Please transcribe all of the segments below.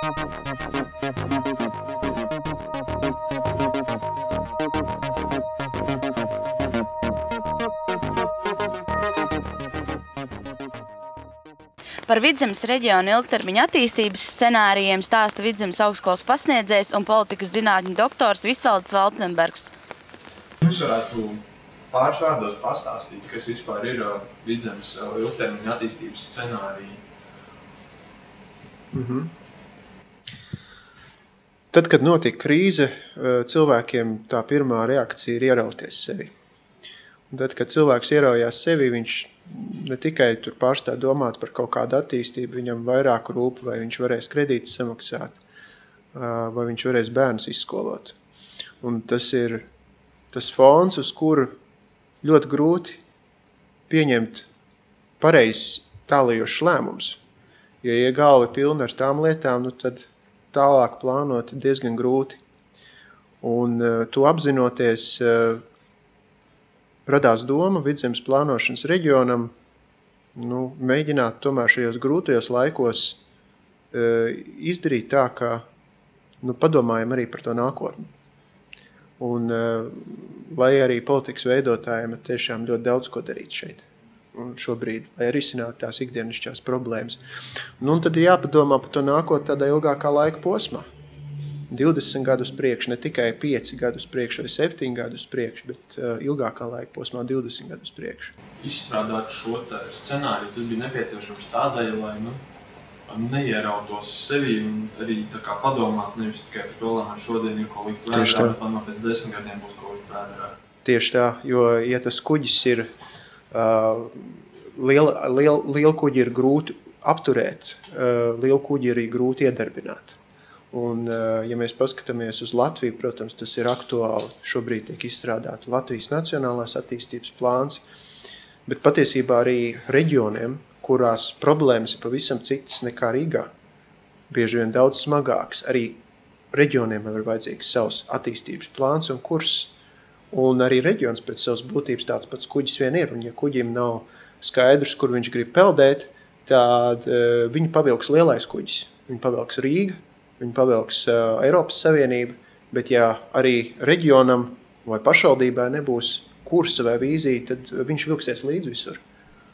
Par Vidzemes reģiona ilgtermiņa attīstības scenārijiem stāsta Vidzemes augstskolas pasniedzējs un politikas zinātņu doktors Visvalds Valtenbergs. Jūs varētu pāris vārdos pastāstīt, kas vispār ir Vidzemes ilgtermiņa attīstības scenāriji? Tad, kad notika krīze, cilvēkiem tā pirmā reakcija ir ierauties sevi. Un tad, kad cilvēks ieraujās sevi, viņš ne tikai tur pārstāv domāt par kaut kādu attīstību, viņam vairāk rūp, vai viņš varēs kredītus samaksāt, vai viņš varēs bērnus izskolot. Un tas ir tas fons, uz kuru ļoti grūti pieņemt pareizs tālajošs lēmums. Jo, ja galva ir pilna ar tām lietām, tad tālāk plānot diezgan grūti. Un to apzinoties, radās doma Vidzemes plānošanas reģionam mēģināt tomēr šajos grūtajos laikos izdarīt tā, ka padomājam arī par to nākotni. Un lai arī politikas veidotājiem tiešām ļoti daudz ko darīt šeit un šobrīd, lai risinātu tās ikdienišķās problēmas. Un tad ir jāpadomā par to nākotni tādā ilgākā laika posmā. 20 gadus priekš, ne tikai 5 gadus priekš vai 7 gadus priekš, bet ilgākā laika posmā 20 gadus priekš. Izstrādāt šo scenāriju, tas bija nepieciešams tādēļ, lai neierautos sevi un arī tā kā padomāt nevis tikai par to, lai man šodien ir ko likt vērā, bet lai man pēc 10 gadiem būs ko likt vērā. Tieši tā, jo ja tas kuģis ir, lielu kuģi ir grūti apturēt, lielu kuģi arī grūti iedarbināt. Un, ja mēs paskatāmies uz Latviju, protams, tas ir aktuāli. Šobrīd tiek izstrādāta Latvijas nacionālās attīstības plāns, bet patiesībā arī reģioniem, kurās problēmas ir pavisam citas nekā Rīgā, bieži vien daudz smagāks. Arī reģioniem ir vajadzīgs savs attīstības plāns un kurs, un arī reģions pēc savas būtības tāds pats kuģis vien ir. Un ja kuģim nav skaidrs, kur viņš grib peldēt, tad viņu pavilks lielais kuģis. Viņu pavilks Rīga, viņi pavilks Eiropas Savienība, bet ja arī reģionam vai pašvaldībai nebūs kursa vai vīzija, tad viņš vilksies līdz visur.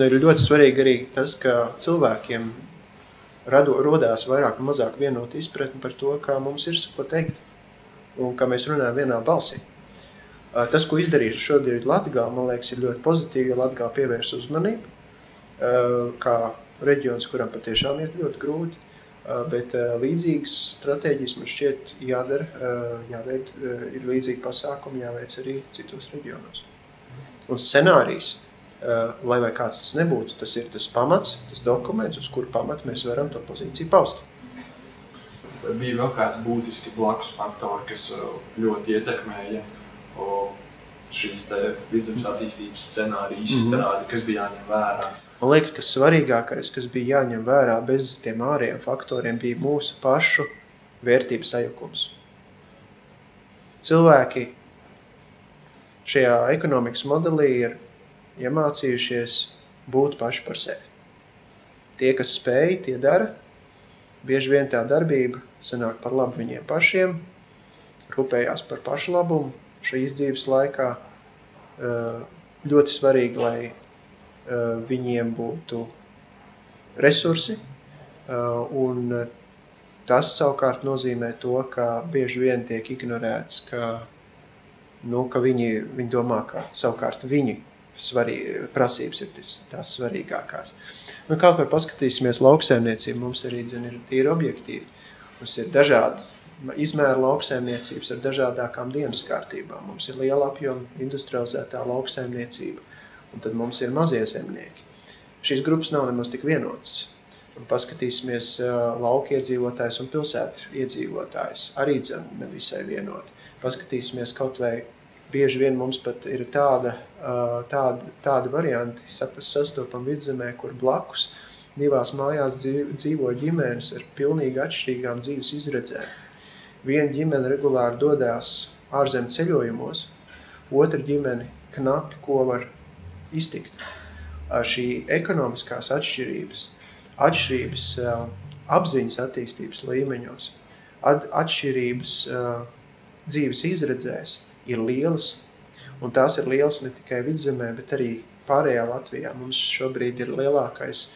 Ir ļoti svarīgi arī tas, ka cilvēkiem rodās vairāk un mazāk vienota izpratne par to, kā mums ir ko teikt un kā mēs runājam vienā balsī. Tas, ko izdarīšu šodien Latgā, man liekas, ir ļoti pozitīvi, jo Latgā pievērs uzmanību, kā reģions, kuram patiešām ir ļoti grūti. Bet līdzīgas stratēģijas mums šķiet jādara, jāveic ir līdzīgi pasākumi, jāveic arī citos reģionos. Un scenārijs, lai vai kāds tas nebūtu, tas ir tas pamats, tas dokuments, uz kuru pamatu mēs varam to pozīciju paust. Bija vēl kādi būtiski blakus faktori, kas ļoti ietekmēja šīs Vidzemes attīstības scenāriju izstrādi, kas bija jāņem vērā. Man liekas, ka svarīgākais, kas bija jāņem vērā bez tiem ārējiem faktoriem, bija mūsu pašu vērtības sajukums. Cilvēki šajā ekonomikas modelī ir iemācījušies būt paši par sevi. Tie, kas spēj, tie dara. Bieži vien tā darbība sanāk par labu viņiem pašiem, rūpējās par pašu labumu šī izdzīves laikā. Ļoti svarīgi, lai viņiem būtu resursi, un tas savukārt nozīmē to, ka bieži vien tiek ignorēts, ka viņi domā, ka savukārt viņi prasības ir tās svarīgākās. Kaut vai paskatīsimies lauksaimniecību, mums arī ir tīri objektīvi. Mums ir dažādi izmēra lauksaimniecības ar dažādākām dienas kārtībām. Mums ir liela apjoma industrializētā lauksaimniecība. Un tad mums ir mazie zemnieki. Šīs grupas nav nemaz tik vienotas. Un paskatīsimies lauku iedzīvotājus un pilsētu iedzīvotājus. Arī nevisai vienoti. Paskatīsimies kaut vai bieži vien mums pat ir tādi varianti sastopam Vidzemē, kur blakus divās mājās dzīvo ģimenes ar pilnīgi atšķirīgām dzīves izredzēm. Viena ģimene regulāri dodās ārzem ceļojumos, otra ģimene knapi, ko var iztikt. Šī ekonomiskās atšķirības apziņas attīstības līmeņos, atšķirības dzīves izredzēs ir lielas, un tās ir lielas ne tikai Vidzemē, bet arī pārējā Latvijā. Mums šobrīd ir lielākais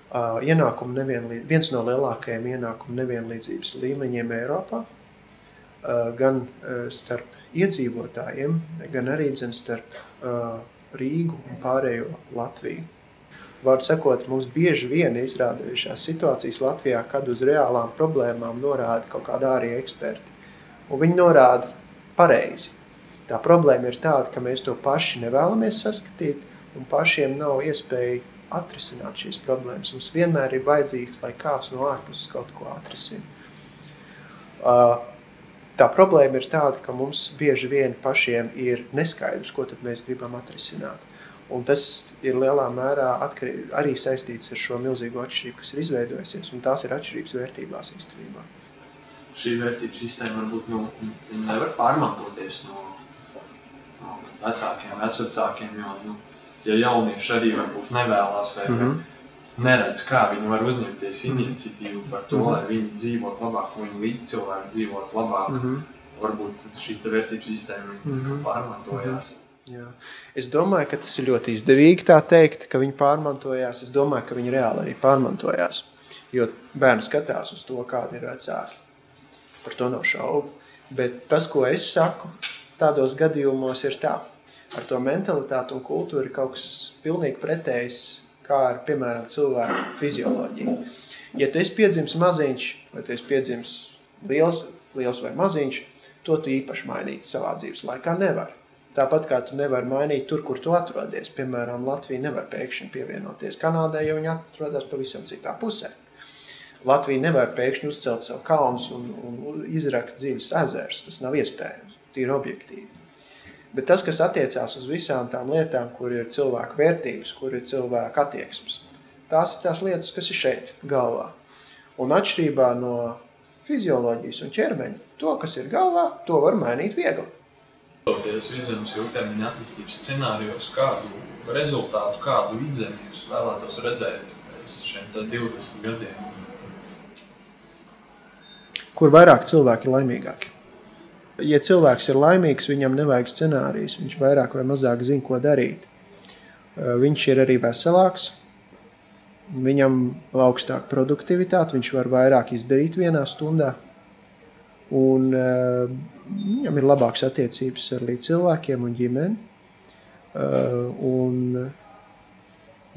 viens no lielākajiem ienākumu nevienlīdzības līmeņiem Eiropā, gan starp iedzīvotājiem, gan arī starp Rīgu un pārējo Latviju. Vārdu sakot, mums bieži vien izrādījušās situācijas Latvijā, kad uz reālām problēmām norāda kaut kāda ārēja eksperti. Un viņi norāda pareizi. Tā problēma ir tāda, ka mēs to paši nevēlamies saskatīt, un pašiem nav iespēja atrisināt šīs problēmas. Mums vienmēr ir vajadzīgs, lai kāds no ārpuses kaut ko atrisina. Tā problēma ir tāda, ka mums bieži vien pašiem ir neskaidrs, ko tad mēs gribam atrisināt. Un tas ir lielā mērā arī saistīts ar šo milzīgo atšķirību, kas ir izveidojusies, un tās ir atšķirības vērtībās īstenībā. Šī vērtības sistēma varbūt nevar pārmantoties no vecākiem, vecvecākiem, jo ja jaunieši arī varbūt nevēlās vai neredz, kā viņi var uzņemties iniciatīvu par to, lai viņi dzīvot labāk, viņi līdzcilvēki dzīvot labāk, varbūt šī vērtības sistēma pārmantojās. Jā. Es domāju, ka tas ir ļoti izdevīgi tā teikt, ka viņi pārmantojās. Es domāju, ka viņi reāli arī pārmantojās, jo bērni skatās uz to, kādi ir vecāki. Par to nav šaubu. Bet tas, ko es saku, tādos gadījumos ir tā. Ar to mentalitāti un kultūru ir kaut kas pilnīgi pretējs, kā ar, piemēram, cilvēku fizioloģiju. Ja tu esi piedzimis maziņš, vai tu esi piedzimis liels vai maziņš, to tu īpaši mainīt savā dzīves laikā nevar. Tāpat kā tu nevar mainīt tur, kur tu atrodies. Piemēram, Latvija nevar pēkšņi pievienoties Kanādai, jo viņi atrodas pavisam citā pusē. Latvija nevar pēkšņi uzcelt savu kalnus un izrakt dziļus ezerus. Tas nav iespējams, tīri objektīvi. Bet tas, kas attiecās uz visām tām lietām, kur ir cilvēku vērtības, kur ir cilvēku attieksmes, tās ir tās lietas, kas ir šeit, galvā. Un atšķirībā no fizioloģijas un ķermeņa, to, kas ir galvā, to var mainīt viegli. Vidzemes ilgtermiņa attīstības scenārijos, kādu rezultātu, kādu vidzemi jūs vēlētos redzēt pēc šiem 20 gadiem? Kur vairāk cilvēki ir laimīgāki. Ja cilvēks ir laimīgs, viņam nevajag scenārijus, viņš vairāk vai mazāk zina, ko darīt. Viņš ir arī veselāks, viņam augstāka produktivitāte, viņš var vairāk izdarīt vienā stundā. Un viņam ir labāks attiecības ar līdz cilvēkiem un ģimeni.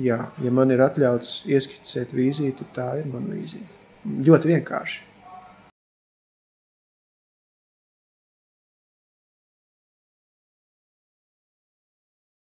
Ja man ir atļauts ieskicēt vīziju, tad tā ir mana vīzija. Ļoti vienkārši.